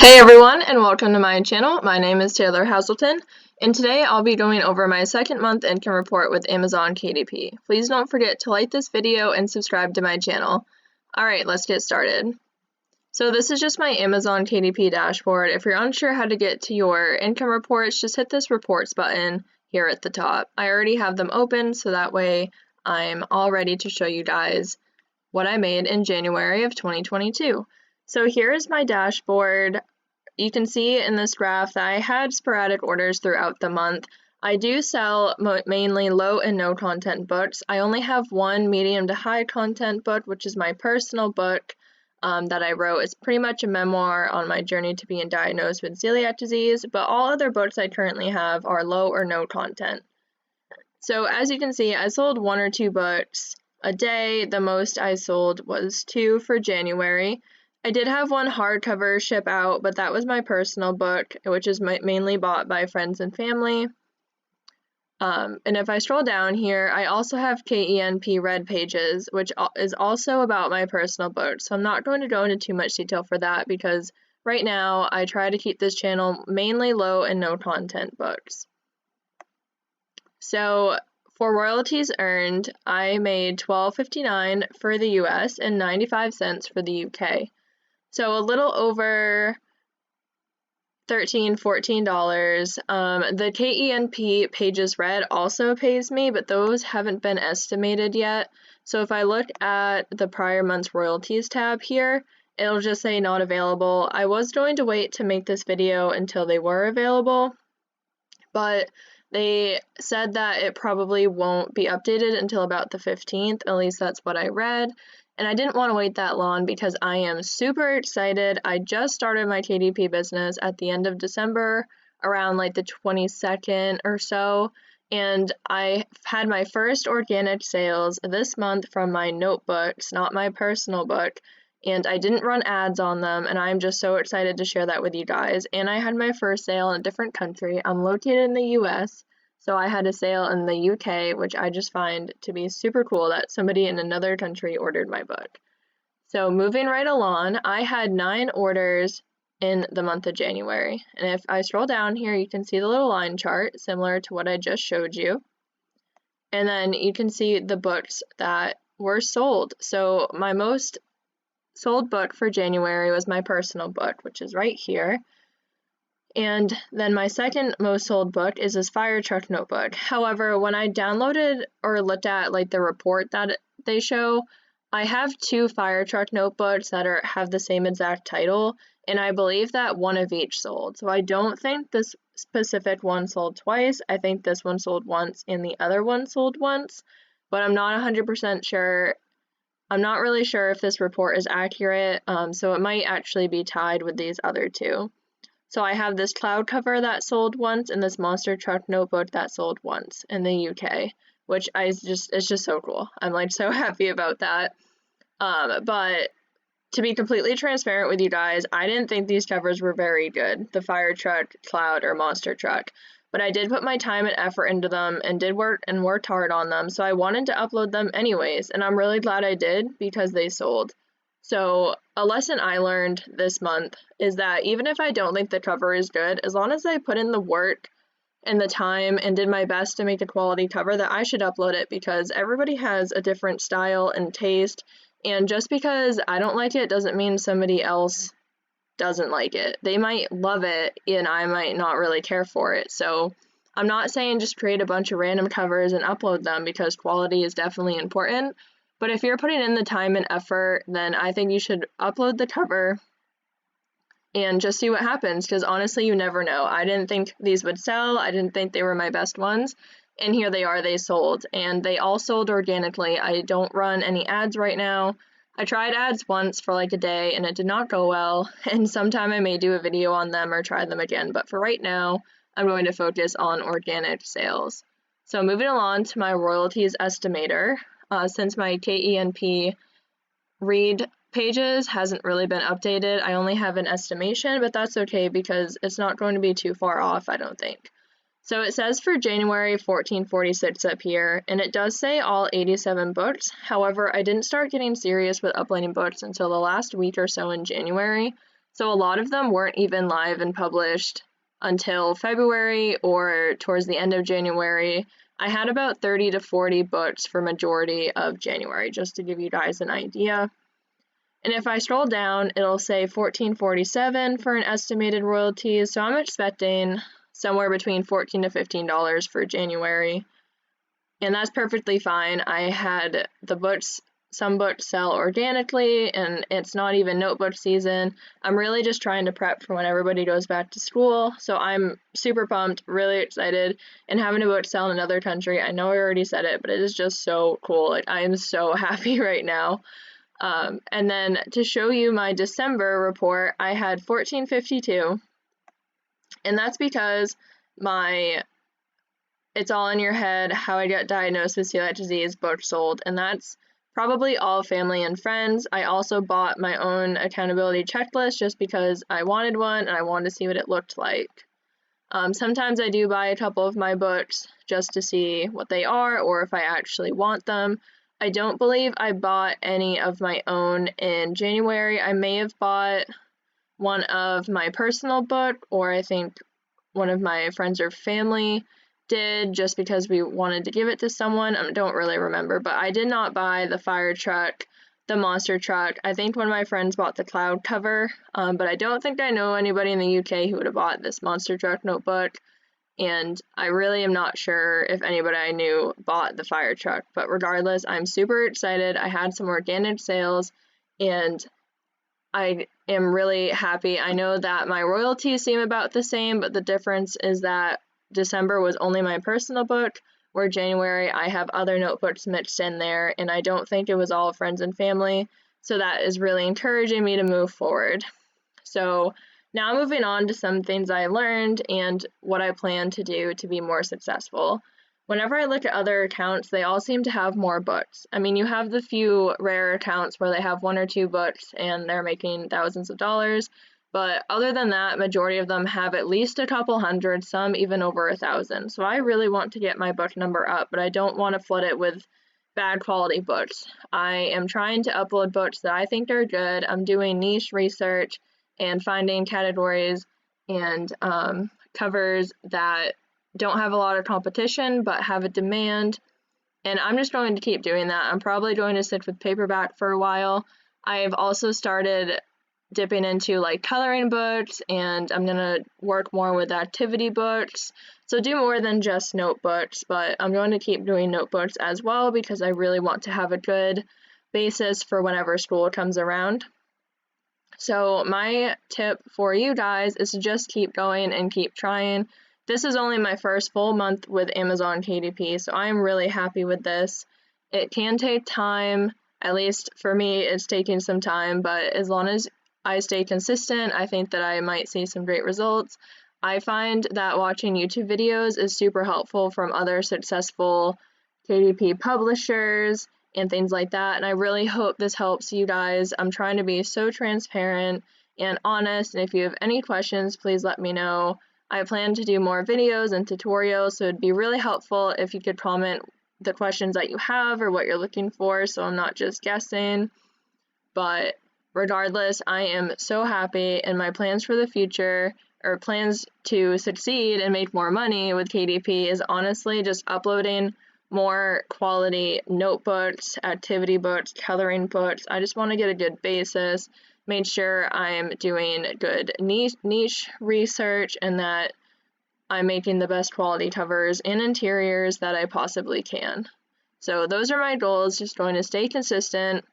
Hey everyone, and welcome to my channel. My name is Taylor Hazelton, and today I'll be going over my second month income report with Amazon KDP. Please don't forget to like this video and subscribe to my channel. Alright, let's get started. So this is just my Amazon KDP dashboard. If you're unsure how to get to your income reports, just hit this reports button here at the top. I already have them open, so that way I'm all ready to show you guys what I made in January of 2022. So here is my dashboard. You can see in this graph that I had sporadic orders throughout the month. I do sell mainly low and no content books. I only have one medium to high content book, which is my personal book that I wrote. It's pretty much a memoir on my journey to being diagnosed with celiac disease, but all other books I currently have are low or no content. So as you can see, I sold 1 or 2 books a day. The most I sold was 2 for January. I did have one hardcover ship out, but that was my personal book, which is mainly bought by friends and family. And if I scroll down here, I also have KENP Red Pages, which is also about my personal book. So I'm not going to go into too much detail for that because right now I try to keep this channel mainly low and no content books. So for royalties earned, I made $12.59 for the US and 95 cents for the UK. So a little over $13, $14. The KENP Pages Read also pays me, but those haven't been estimated yet. So if I look at the prior month's royalties tab here, it'll just say not available. I was going to wait to make this video until they were available, but they said that it probably won't be updated until about the 15th, at least that's what I read. And I didn't want to wait that long because I am super excited. I just started my KDP business at the end of December, around like the 22nd or so. And I had my first organic sales this month from my notebooks, not my personal book. And I didn't run ads on them, and I'm just so excited to share that with you guys. And I had my first sale in a different country. I'm located in the US, so I had a sale in the UK, which I just find to be super cool that somebody in another country ordered my book. So moving right along, I had 9 orders in the month of January. And if I scroll down here, you can see the little line chart, similar to what I just showed you. And then you can see the books that were sold. So my most sold book for January was my personal book, which is right here. And then my second most sold book is this fire truck notebook. However, when I downloaded or looked at like the report that they show, I have 2 fire truck notebooks that have the same exact title, and I believe that one of each sold. So I don't think this specific one sold twice. I think this one sold once and the other one sold once, but I'm not 100% sure. I'm not really sure if this report is accurate, so it might actually be tied with these other 2. So I have this cloud cover that sold once and this monster truck notebook that sold once in the UK, which it's just so cool. I'm like so happy about that. But to be completely transparent with you guys, I didn't think these covers were very good, the fire truck, cloud, or monster truck. But I did put my time and effort into them and worked hard on them, so I wanted to upload them anyways, and I'm really glad I did because they sold. So a lesson I learned this month is that even if I don't think the cover is good, as long as I put in the work and the time and did my best to make a quality cover, that I should upload it because everybody has a different style and taste, and just because I don't like it doesn't mean somebody else doesn't like it. They might love it and I might not really care for it. So I'm not saying just create a bunch of random covers and upload them because quality is definitely important. But if you're putting in the time and effort, then I think you should upload the cover and just see what happens, because honestly, you never know. I didn't think these would sell. I didn't think they were my best ones. And here they are, they sold. And they all sold organically. I don't run any ads right now. I tried ads once for like a day and it did not go well. And sometime I may do a video on them or try them again. But for right now, I'm going to focus on organic sales. So moving along to my royalties estimator. Since my KENP read pages hasn't really been updated, I only have an estimation, but that's okay because it's not going to be too far off, I don't think. So it says for January 1446 up here, and it does say all 87 books. However, I didn't start getting serious with uploading books until the last week or so in January. So a lot of them weren't even live and published until February or towards the end of January. I had about 30 to 40 books for majority of January, just to give you guys an idea. And if I scroll down, it'll say $14.47 for an estimated royalties. So I'm expecting somewhere between $14 to $15 for January. And that's perfectly fine. I had some books sell organically, and it's not even notebook season. I'm really just trying to prep for when everybody goes back to school. So I'm super pumped, really excited, and having a book sell in another country. I know I already said it, but it is just so cool. Like, I am so happy right now. And then to show you my December report, I had 1452, and that's because It's All in Your Head, How I Got Diagnosed with Celiac Disease book sold, and that's probably all family and friends. I also bought my own accountability checklist just because I wanted one and I wanted to see what it looked like. Sometimes I do buy a couple of my books just to see what they are or if I actually want them. I don't believe I bought any of my own in January. I may have bought one of my personal book, or I think one of my friends or family did just because we wanted to give it to someone. I don't really remember, but I did not buy the fire truck, the monster truck. I think one of my friends bought the cloud cover, but I don't think I know anybody in the UK who would have bought this monster truck notebook. And I really am not sure if anybody I knew bought the fire truck, but regardless, I'm super excited. I had some organic sales, and I am really happy. I know that my royalties seem about the same, but the difference is that December was only my personal book, where January I have other notebooks mixed in there, and I don't think it was all friends and family, so that is really encouraging me to move forward. So now moving on to some things I learned and what I plan to do to be more successful. Whenever I look at other accounts, they all seem to have more books. I mean, you have the few rare accounts where they have one or two books and they're making thousands of dollars, but other than that, majority of them have at least a couple hundred, some even over 1,000. So I really want to get my book number up, but I don't want to flood it with bad quality books. I am trying to upload books that I think are good. I'm doing niche research and finding categories and covers that don't have a lot of competition but have a demand, and I'm just going to keep doing that. I'm probably going to stick with paperback for a while. I've also started dipping into like coloring books, and I'm gonna work more with activity books, so do more than just notebooks, but I'm going to keep doing notebooks as well because I really want to have a good basis for whenever school comes around. So my tip for you guys is to just keep going and keep trying. This is only my first full month with Amazon KDP, so I'm really happy with this. It can take time, at least for me it's taking some time, but as long as I stay consistent, I think that I might see some great results. I find that watching YouTube videos is super helpful from other successful KDP publishers and things like that, and I really hope this helps you guys. I'm trying to be so transparent and honest, and if you have any questions, please let me know. I plan to do more videos and tutorials, so it'd be really helpful if you could comment the questions that you have or what you're looking for, so I'm not just guessing. But regardless, I am so happy, and my plans for the future, or plans to succeed and make more money with KDP, is honestly just uploading more quality notebooks, activity books, coloring books. I just want to get a good basis, make sure I'm doing good niche research, and that I'm making the best quality covers and interiors that I possibly can. So those are my goals, just going to stay consistent.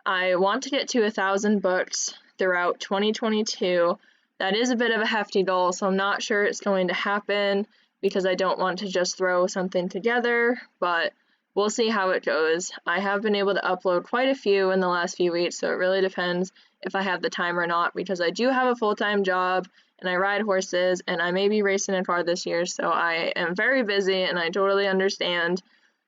I want to get to 1,000 books throughout 2022. That is a bit of a hefty goal, so I'm not sure it's going to happen because I don't want to just throw something together, but we'll see how it goes. I have been able to upload quite a few in the last few weeks, so it really depends if I have the time or not, because I do have a full-time job and I ride horses and I may be racing a car this year, so I am very busy, and I totally understand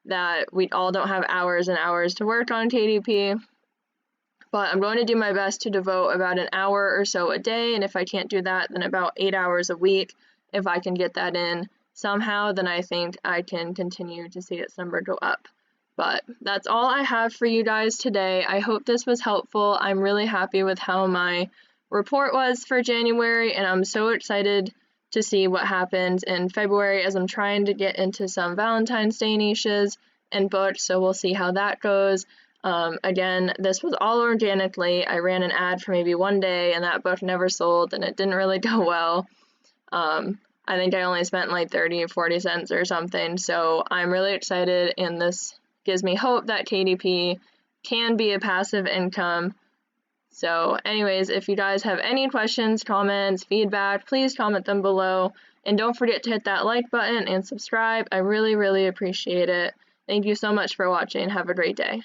that we all don't have hours and hours to work on KDP. But I'm going to do my best to devote about an hour or so a day, and if I can't do that, then about 8 hours a week. If I can get that in somehow, then I think I can continue to see its number go up. But that's all I have for you guys today. I hope this was helpful. I'm really happy with how my report was for January, and I'm so excited to see what happens in February as I'm trying to get into some Valentine's Day niches and books, so we'll see how that goes. Again, this was all organically. I ran an ad for maybe one day and that book never sold and it didn't really go well. I think I only spent like 30 or 40 cents or something, so I'm really excited, and this gives me hope that KDP can be a passive income. So anyways, if you guys have any questions, comments, feedback, please comment them below, and don't forget to hit that like button and subscribe. I really, really appreciate it. Thank you so much for watching. Have a great day.